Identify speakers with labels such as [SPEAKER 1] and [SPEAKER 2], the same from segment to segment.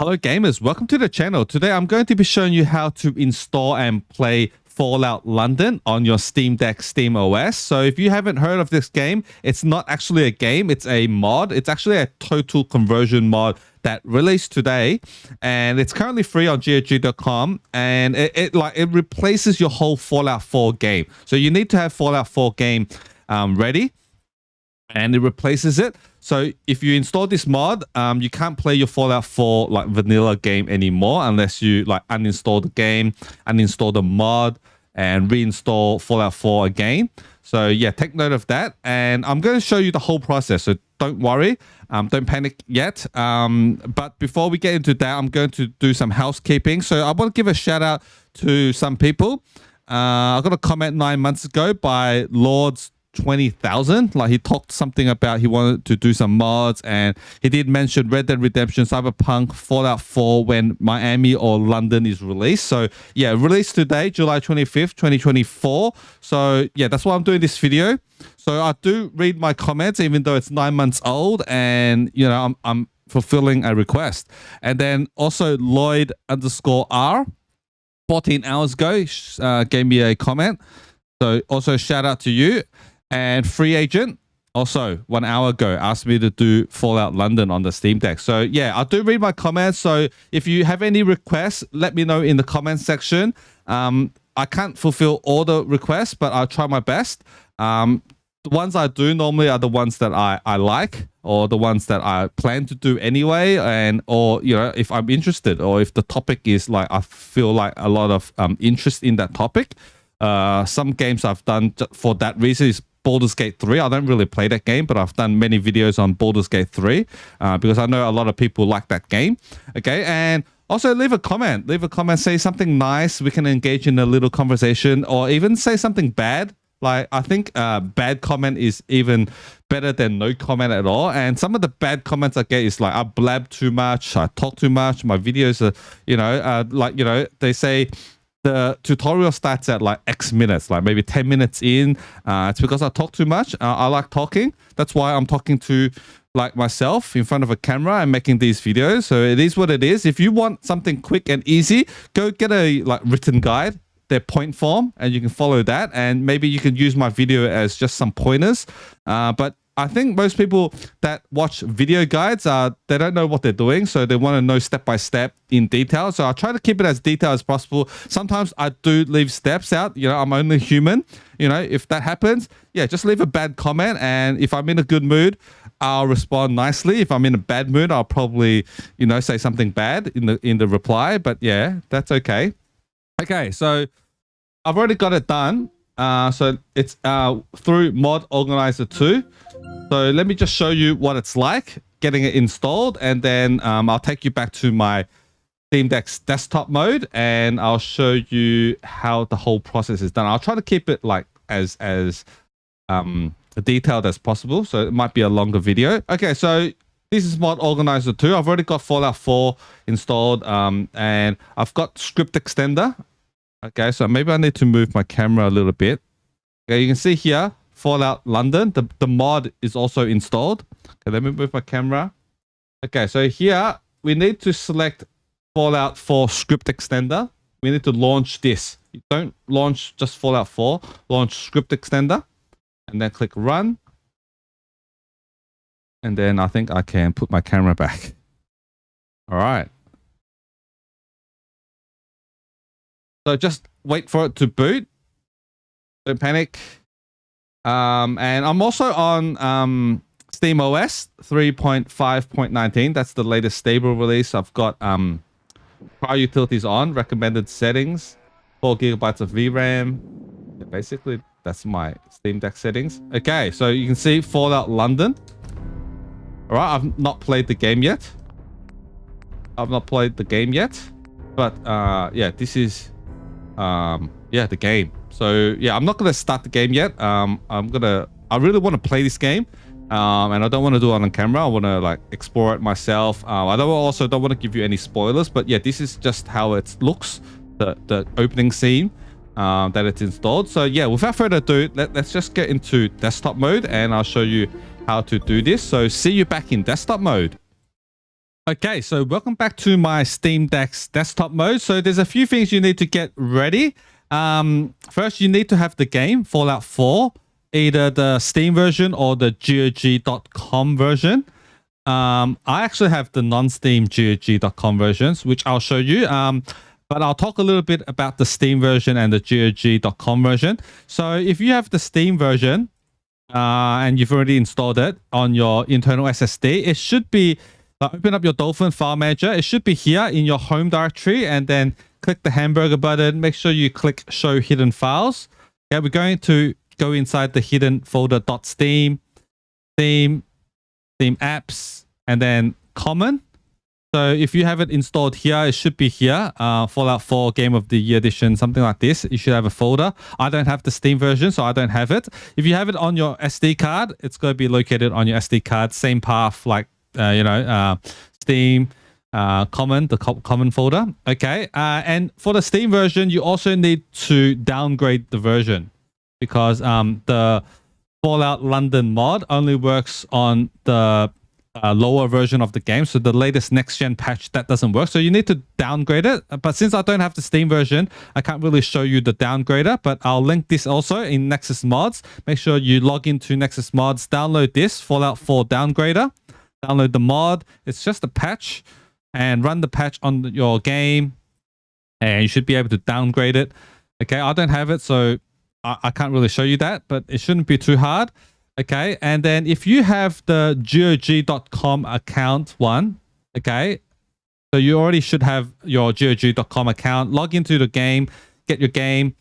[SPEAKER 1] Hello gamers, welcome to the channel. Today I'm going to be showing you how to install and play Fallout London on your Steam Deck SteamOS. So if you haven't heard of this game, it's not actually a game, it's a mod. It's actually a total conversion mod that released today, and it's currently free on GOG.com, and it replaces your whole Fallout 4 game. So you need to have Fallout 4 game ready, and it replaces it. So if you install this mod, you can't play your Fallout 4 like vanilla game anymore unless you like uninstall the game, uninstall the mod, and reinstall Fallout 4 again. So yeah, take note of that. And I'm going to show you the whole process. So don't worry, don't panic yet. But before we get into that, I'm going to do some housekeeping. So I want to give a shout out to some people. I got a comment 9 months ago by Lords 20,000. Like, he talked something about he wanted to do some mods, and he did mention Red Dead Redemption, Cyberpunk, Fallout 4 when Miami or London is released. So yeah, released today, July 25th 2024. So yeah, that's why I'm doing this video. So I do read my comments even though it's 9 months old, and you know, I'm fulfilling a request. And then also Lloyd_R 14 hours ago gave me a comment, so also shout out to you. And Free Agent also 1 hour ago asked me to do Fallout London on the Steam Deck. So yeah, I do read my comments. So if you have any requests, let me know in the comment section. I can't fulfill all the requests, but I'll try my best. The ones I do normally are the ones that I like, or the ones that I plan to do anyway, and or you know, if I'm interested, or if the topic is like I feel like a lot of interest in that topic. Some games I've done for that reason is Baldur's Gate 3. I don't really play that game, but I've done many videos on Baldur's Gate 3 because I know a lot of people like that game. Okay, and also leave a comment. Leave a comment, say something nice. We can engage in a little conversation, or even say something bad. Like, I think bad comment is even better than no comment at all. And some of the bad comments I get is like, I blab too much, I talk too much, my videos are, you know, like, you know, they say the tutorial starts at like X minutes, like maybe 10 minutes in. It's because I talk too much. I like talking. That's why I'm talking to like myself in front of a camera and making these videos. So it is what it is. If you want something quick and easy, go get a like written guide, their point form, and you can follow that. And maybe you can use my video as just some pointers. But I think most people that watch video guides, they don't know what they're doing, so they want to know step by step in detail. So I try to keep it as detailed as possible. Sometimes I do leave steps out. You know, I'm only human. You know, if that happens, yeah, just leave a bad comment, and if I'm in a good mood, I'll respond nicely. If I'm in a bad mood, I'll probably, you know, say something bad in the reply. But yeah, that's okay. Okay, so I've already got it done. So it's through Mod Organizer 2. So let me just show you what it's like getting it installed, and then I'll take you back to my Steam Deck's desktop mode, and I'll show you how the whole process is done. I'll try to keep it like as detailed as possible, so it might be a longer video. Okay, so this is Mod Organizer 2. I've already got Fallout 4 installed, and I've got Script Extender. Okay, so maybe I need to move my camera a little bit. Okay, you can see here, Fallout London, the mod is also installed. Okay, let me move my camera. Okay, so here we need to select Fallout 4 Script Extender. We need to launch this. You don't launch just Fallout 4, launch Script Extender, and then click Run. And then I think I can put my camera back. All right. So just wait for it to boot. Don't panic. And I'm also on SteamOS 3.5.19. That's the latest stable release. I've got prior utilities on, recommended settings, 4 gigabytes of VRAM. Yeah, basically, that's my Steam Deck settings. Okay, so you can see Fallout London. All right, I've not played the game yet. But yeah, this is the game. So yeah, I'm not gonna start the game yet. I really want to play this game, and I don't want to do it on camera. I want to like explore it myself. I don't want to give you any spoilers, but yeah, this is just how it looks, the opening scene that it's installed. So yeah, without further ado, let's just get into desktop mode, and I'll show you how to do this. So see you back in desktop mode. Okay, so welcome back to my Steam Deck's desktop mode. So there's a few things you need to get ready. First, you need to have the game, Fallout 4, either the Steam version or the GOG.com version. I actually have the non-Steam GOG.com versions, which I'll show you. But I'll talk a little bit about the Steam version and the GOG.com version. So if you have the Steam version and you've already installed it on your internal SSD, it should be open up your Dolphin file manager. It should be here in your home directory, and then click the hamburger button. Make sure you click show hidden files. Okay, we're going to go inside the hidden folder .steam, Steam apps, and then common. So if you have it installed here, it should be here. Fallout 4 Game of the Year Edition, something like this. You should have a folder. I don't have the Steam version, so I don't have it. If you have it on your SD card, it's going to be located on your SD card. Same path like Steam, common, the common folder. Okay. And for the Steam version, you also need to downgrade the version because the Fallout London mod only works on the lower version of the game. So the latest next-gen patch, that doesn't work. So you need to downgrade it. But since I don't have the Steam version, I can't really show you the downgrader, but I'll link this also in Nexus Mods. Make sure you log into Nexus Mods, download this Fallout 4 downgrader. Download the mod. It's just a patch, and run the patch on your game, and you should be able to downgrade it. Okay, I don't have it, so I can't really show you that, but it shouldn't be too hard. Okay, and then if you have the GOG.com account one, okay, so you already should have your GOG.com account. Log into the game, get your game,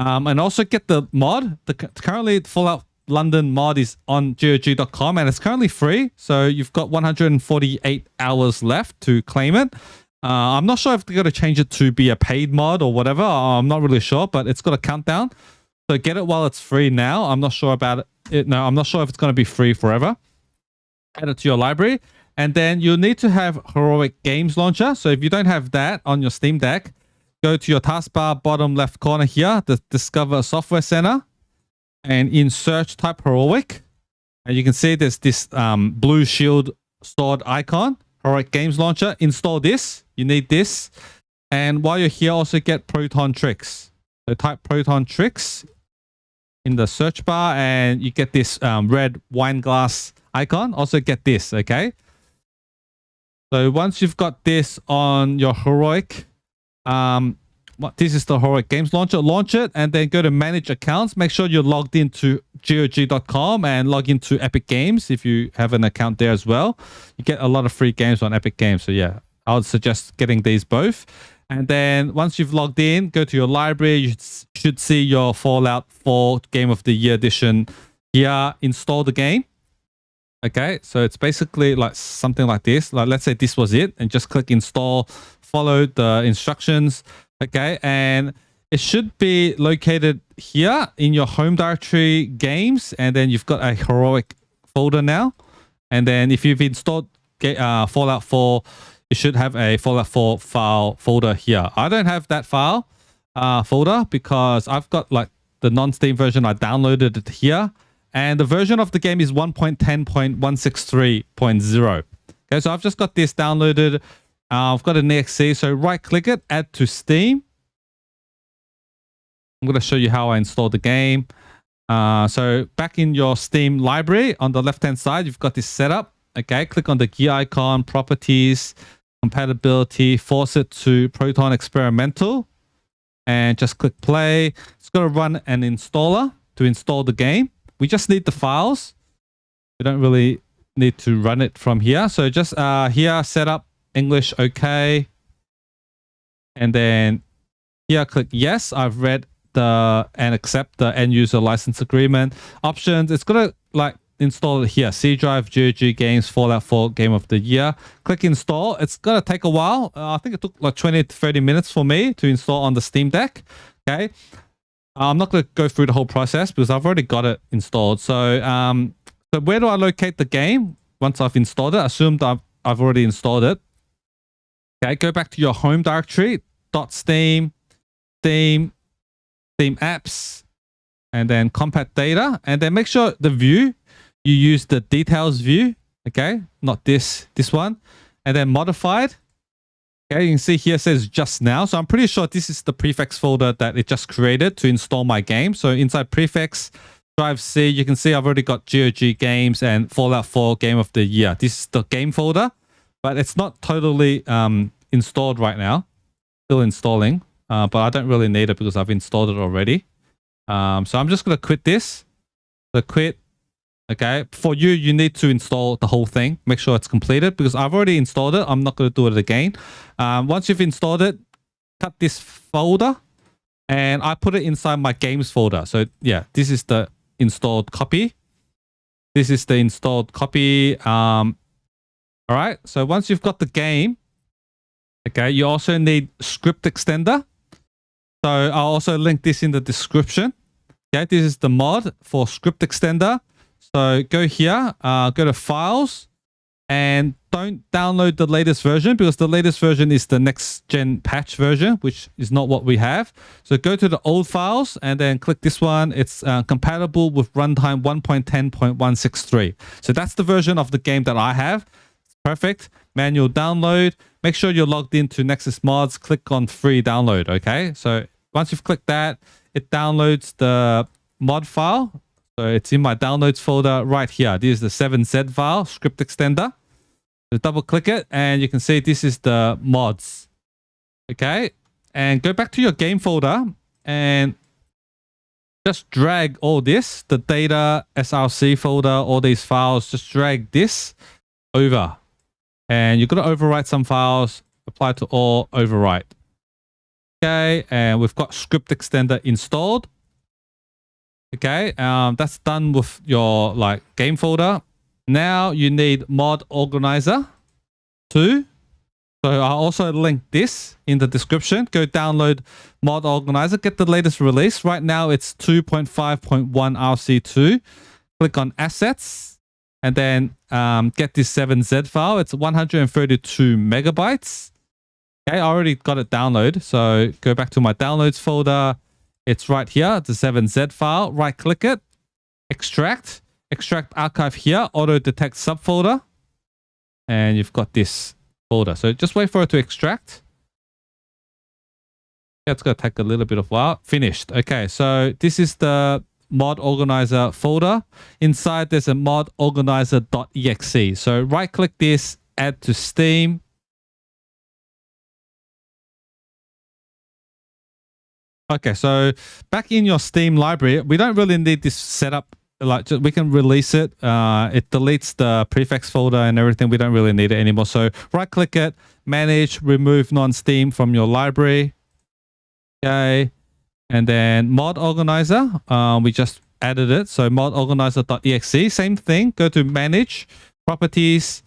[SPEAKER 1] and also get the mod. Currently, Fallout London mod is on GOG.com and it's currently free. So you've got 148 hours left to claim it. I'm not sure if they're going to change it to be a paid mod or whatever. I'm not really sure, but it's got a countdown. So get it while it's free now. I'm not sure about it. No, I'm not sure if it's going to be free forever. Add it to your library. And then you'll need to have Heroic Games Launcher. So if you don't have that on your Steam Deck, go to your taskbar bottom left corner here, the Discover Software Center. And in search, type Heroic. And you can see there's this blue shield stored icon, Heroic Games Launcher. Install this. You need this. And while you're here, also get Protontricks. So type Protontricks in the search bar and you get this red wine glass icon. Also get this, okay? So once you've got this on your Heroic, this is the Heroic Games Launcher. Launch it and then go to Manage Accounts. Make sure you're logged into GOG.com and log into Epic Games if you have an account there as well. You get a lot of free games on Epic Games. So yeah, I would suggest getting these both. And then once you've logged in, go to your library. You should see your Fallout 4 Game of the Year Edition here. Install the game. Okay, so it's basically like something like this. Like let's say this was it, and just click install, follow the instructions. Okay, and it should be located here in your home directory games, and then you've got a Heroic folder now. And then if you've installed Fallout 4, you should have a Fallout 4 file folder here. I don't have that file folder because I've got like the non-Steam version. I downloaded it here, and the version of the game is 1.10.163.0. Okay, so I've just got this downloaded. I've got an exe, so right click it, add to Steam. I'm going to show you how I installed the game. So back in your Steam library, on the left-hand side, you've got this setup. Okay, click on the gear icon, properties, compatibility, force it to Proton Experimental, and just click play. It's going to run an installer to install the game. We just need the files. We don't really need to run it from here. So just here, setup, English, okay. And then here, click yes. I've read and accept the end user license agreement. Options, it's gonna like install it here. C drive, GOG Games, Fallout 4 Game of the Year. Click install. It's gonna take a while. I think it took like 20 to 30 minutes for me to install on the Steam Deck. Okay. I'm not gonna go through the whole process because I've already got it installed. So so where do I locate the game once I've installed it? Assumed I've already installed it. Okay, go back to your home directory, .steam, Steam apps, and then compact data, and then make sure the view, you use the details view, okay, not this one. and then modified. Okay, you can see here it says just now. So I'm pretty sure this is the prefix folder that it just created to install my game. So inside prefix, drive C, you can see I've already got GOG games and Fallout 4 Game of the Year. This is the game folder, but it's not totally installed right now. Still installing, but I don't really need it because I've installed it already. So I'm just going to quit this. So quit. Okay, for you, you need to install the whole thing. Make sure it's completed because I've already installed it. I'm not going to do it again. Once you've installed it, cut this folder and I put it inside my games folder. So yeah, this is the installed copy. This is the installed copy. All right, so once you've got the game, okay, you also need script extender. So I'll also link this in the description. Okay, this is the mod for script extender. So go here, go to files, and don't download the latest version because the latest version is the next gen patch version, which is not what we have. So go to the old files and then click this one. It's compatible with runtime 1.10.163. So that's the version of the game that I have. It's perfect. Manual download. Make sure you're logged into Nexus Mods. Click on free download. Okay. So once you've clicked that, it downloads the mod file. So it's in my downloads folder right here. This is the 7Z file, script extender. So double click it and you can see this is the mods. Okay. And go back to your game folder and just drag all this, the data, SRC folder, all these files, just drag this over. And you're going to overwrite some files, apply to all, overwrite. Okay. And we've got script extender installed. Okay, that's done with your game folder. Now you need mod organizer 2. So I'll also link this in the description. Go download mod organizer, get the latest release. Right now it's 2.5.1 RC2. Click on assets and then get this 7Z file. It's 132 megabytes. Okay, I already got it downloaded. So go back to my downloads folder. It's right here, the 7Z file. Right click it, extract archive here, auto detect subfolder. And you've got this folder. So just wait for it to extract. It's going to take a little bit of while. Finished. Okay, so this is the mod organizer folder. Inside there's a mod organizer.exe. So right click this, add to Steam. Okay, so back in your Steam library, we don't really need this setup. We can release it. It deletes the prefix folder and everything. We don't really need it anymore. So right click it, manage, remove non-Steam from your library. Okay, and then mod organizer. We just added it. So mod organizer.exe, same thing. Go to manage, properties,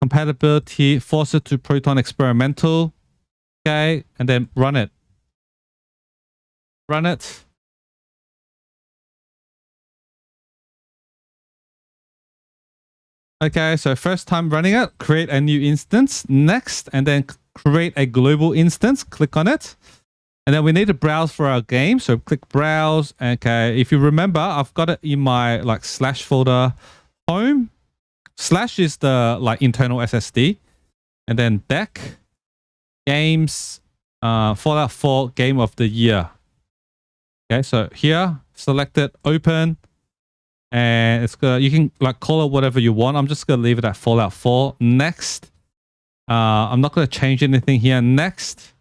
[SPEAKER 1] compatibility, force it to Proton experimental. Okay, and then run it. Run it. Okay, so first time running it, create a new instance. Next, and then create a global instance. Click on it. And then we need to browse for our game. So click browse. Okay, if you remember, I've got it in my slash folder home. Slash is the internal SSD. And then deck, games, Fallout 4 Game of the Year. Okay, so here, select it, open, and it's gonna, you can call it whatever you want. I'm just gonna leave it at Fallout 4. Next. I'm not gonna change anything here. Next.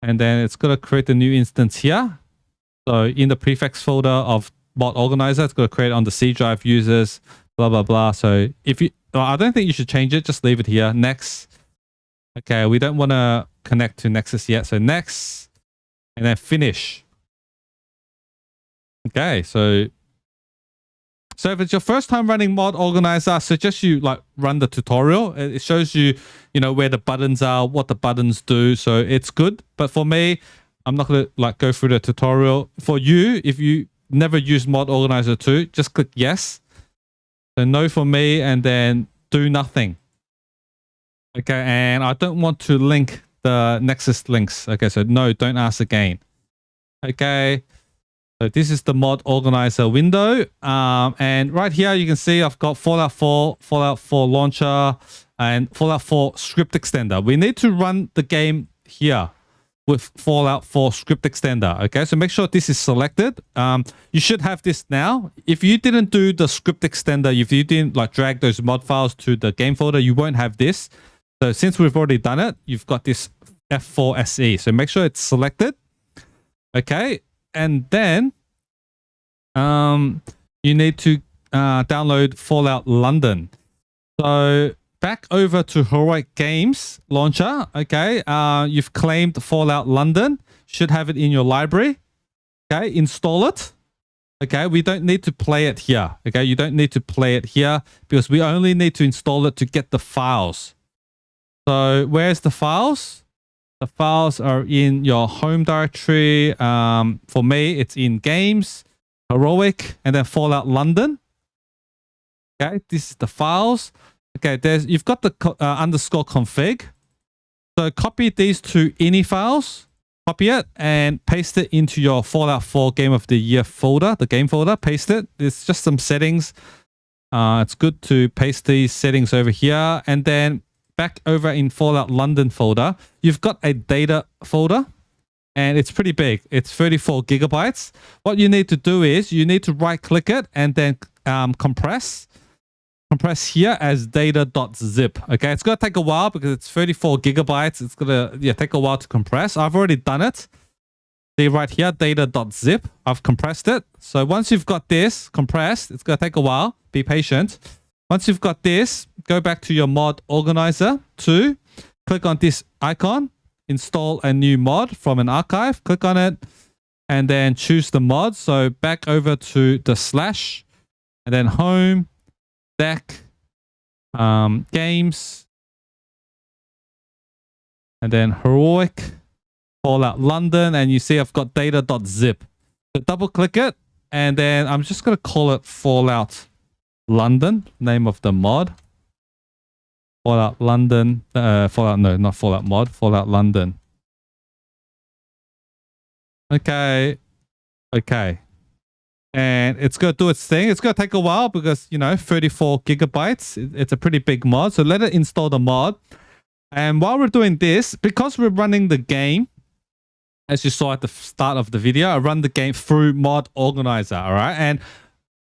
[SPEAKER 1] And then it's gonna create a new instance here. So in the prefix folder of mod organizer, it's gonna create on the C drive users, blah blah blah. So if you, I don't think you should change it, just leave it here. Next. Okay, we don't want to connect to Nexus yet. So next, and then finish. Okay, so if it's your first time running mod organizer, I suggest you run the tutorial. It shows you, where the buttons are, what the buttons do. So it's good. But for me, I'm not going to go through the tutorial. For you, if you never use mod organizer 2, just click yes. So no for me, and then do nothing. Okay, and I don't want to link the Nexus links. Okay, so no, don't ask again. Okay. So this is the mod organizer window. And right here, you can see I've got Fallout 4, Fallout 4 launcher, and Fallout 4 script extender. We need to run the game here with Fallout 4 script extender. Okay, so make sure this is selected. You should have this now. If you didn't do the script extender, if you didn't like drag those mod files to the game folder, you won't have this. So since we've already done it, you've got this F4SE. So make sure it's selected. Okay, and then you need to download Fallout London. So back over to Heroic Games launcher. Okay, you've claimed Fallout London. Should have it in your library. Okay, install it. Okay, we don't need to play it here. Okay, you don't need to play it here because we only need to install it to get the files. So where's the files? The files are in your home directory. For me, it's in Games, Heroic, and then Fallout London. Okay, this is the files. Okay, you've got the underscore config. So copy these to ini files, copy it, and paste it into your Fallout 4 Game of the Year folder, the game folder. Paste it. It's just some settings. It's good to paste these settings over here, and then back over in Fallout London folder, you've got a data folder, and it's pretty big. It's 34 gigabytes. What you need to do is you need to right-click it and then compress here as data.zip. Okay, it's going to take a while because it's 34 gigabytes. It's going to take a while to compress. I've already done it. See right here, data.zip. I've compressed it. So once you've got this compressed, it's going to take a while. Be patient. Once you've got this, go back to your mod organizer 2. Click on this icon. Install a new mod from an archive. Click on it and then choose the mod. So back over to the slash and then home, deck, games, and then Heroic, Fallout London, and you see I've got data.zip. So double click it and then I'm just going to call it Fallout London, name of the mod. Fallout London, Fallout, no, not Fallout mod, Fallout London. Okay. And it's going to do its thing. It's going to take a while because, 34 gigabytes. It's a pretty big mod. So let it install the mod. And while we're doing this, because we're running the game, as you saw at the start of the video, I run the game through mod organizer, all right? And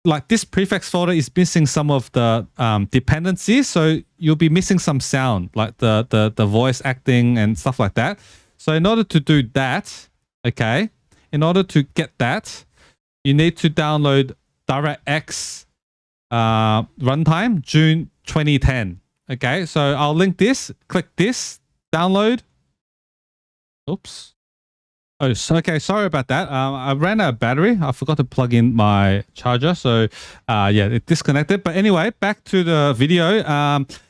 [SPEAKER 1] like this prefix folder is missing some of the dependencies, so you'll be missing some sound, like the voice acting and stuff like that. So in order to do that, okay, in order to get that, you need to download DirectX runtime June 2010. Okay, so I'll link this. Click this, download. Oops. Oh, okay. Sorry about that. I ran out of battery. I forgot to plug in my charger. So, yeah, it disconnected. But anyway, back to the video.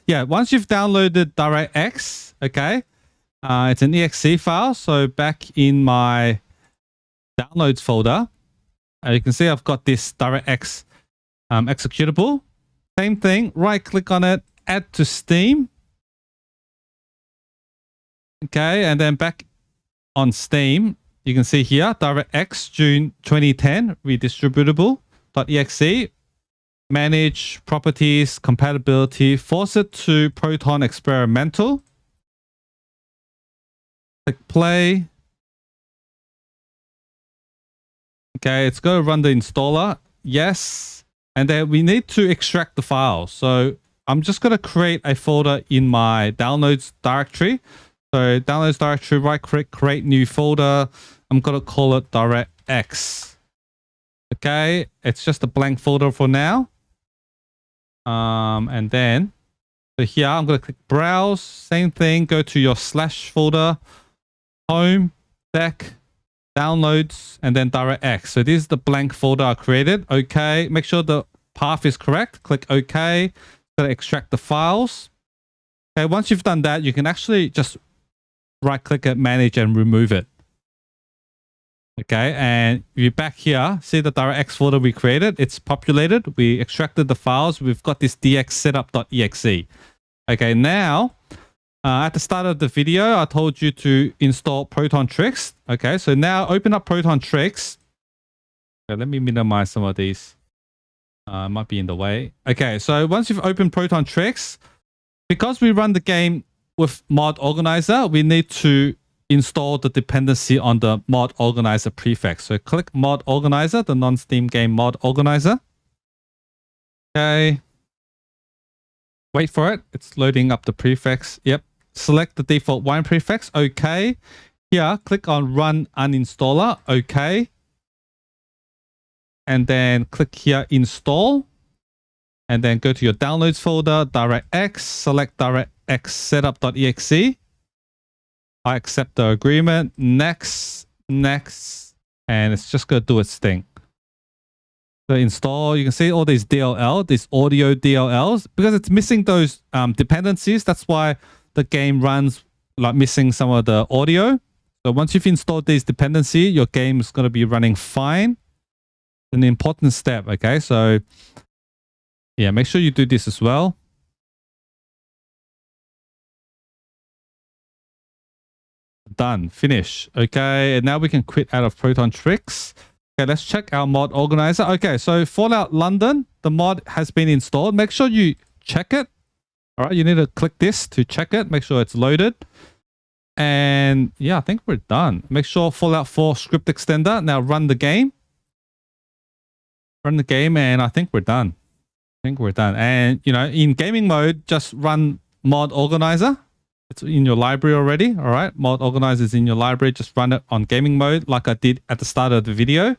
[SPEAKER 1] Yeah, once you've downloaded DirectX, okay, it's an exe file. So back in my downloads folder, you can see I've got this DirectX executable. Same thing. Right click on it, add to Steam. Okay, and then back on Steam, you can see here, DirectX Jun 2010 redistributable.exe, manage properties, compatibility, force it to Proton experimental. Click play. Okay, it's going to run the installer. Yes. And then we need to extract the file. So I'm just going to create a folder in my downloads directory. So downloads directory, right click, create new folder. I'm going to call it DirectX. Okay, it's just a blank folder for now. And then, so here I'm going to click browse, same thing, go to your slash folder, home, deck, downloads, and then DirectX. So this is the blank folder I created. Okay, make sure the path is correct. Click OK. Going to extract the files. Okay, once you've done that, you can actually just right click it, manage, and remove it. Okay, and you're back here, see the DirectX folder we created. It's populated. We extracted the files. We've got this dxsetup.exe. Okay, now, at the start of the video, I told you to install Protontricks. Okay, so now open up Protontricks. Okay, let me minimize some of these. Might be in the way. Okay, so once you've opened Protontricks, because we run the game with mod organizer, we need to install the dependency on the mod organizer prefix. So click mod organizer, the non-Steam game mod organizer. Okay. Wait for it. It's loading up the prefix. Yep. Select the default wine prefix. Okay. Here, click on run uninstaller. Okay. And then click here install. And then go to your downloads folder, DirectX, select DirectX setup.exe. I accept the agreement. Next, next. And it's just going to do its thing. So install, you can see all these DLL, these audio DLLs, because it's missing those dependencies. That's why the game runs like missing some of the audio. So once you've installed these dependencies, your game is going to be running fine. An important step, okay? So yeah, make sure you do this as well. Done, finish. Okay, and now we can quit out of Protontricks. Okay, let's check our mod organizer. Okay, so Fallout London, the mod has been installed. Make sure you check it. All right, you need to click this to check it. Make sure it's loaded. And yeah, I think we're done. Make sure Fallout 4 script extender. Now run the game. Run the game, and I think we're done. I think we're done. And, you know, in gaming mode, just run mod organizer. It's in your library already. All right, mod organizer is in your library. Just run it on gaming mode like I did at the start of the video.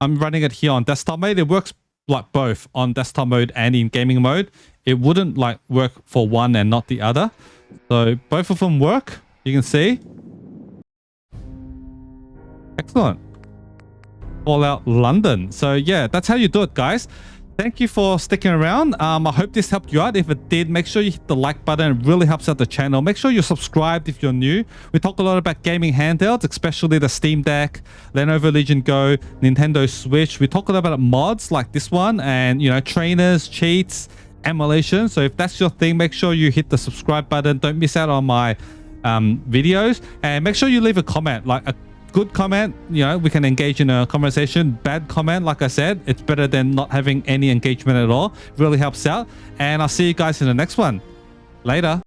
[SPEAKER 1] I'm running it here on desktop mode. It works like both on desktop mode and in gaming mode. It wouldn't like work for one and not the other. So both of them work. You can see. Excellent. Fallout London. So yeah, that's how you do it, guys. Thank you for sticking around. I hope this helped you out. If it did, make sure you hit the like button. It really helps out the channel. Make sure you're subscribed if you're new. We talk a lot about gaming handhelds, especially the Steam Deck, Lenovo Legion Go, Nintendo Switch. We talk a lot about mods like this one and, you know, trainers, cheats, emulation. So if that's your thing, make sure you hit the subscribe button. Don't miss out on my videos. And make sure you leave a comment, like a good comment. You know, we can engage in a conversation. Bad comment, like I said, it's better than not having any engagement at all. Really helps out. And I'll see you guys in the next one. Later.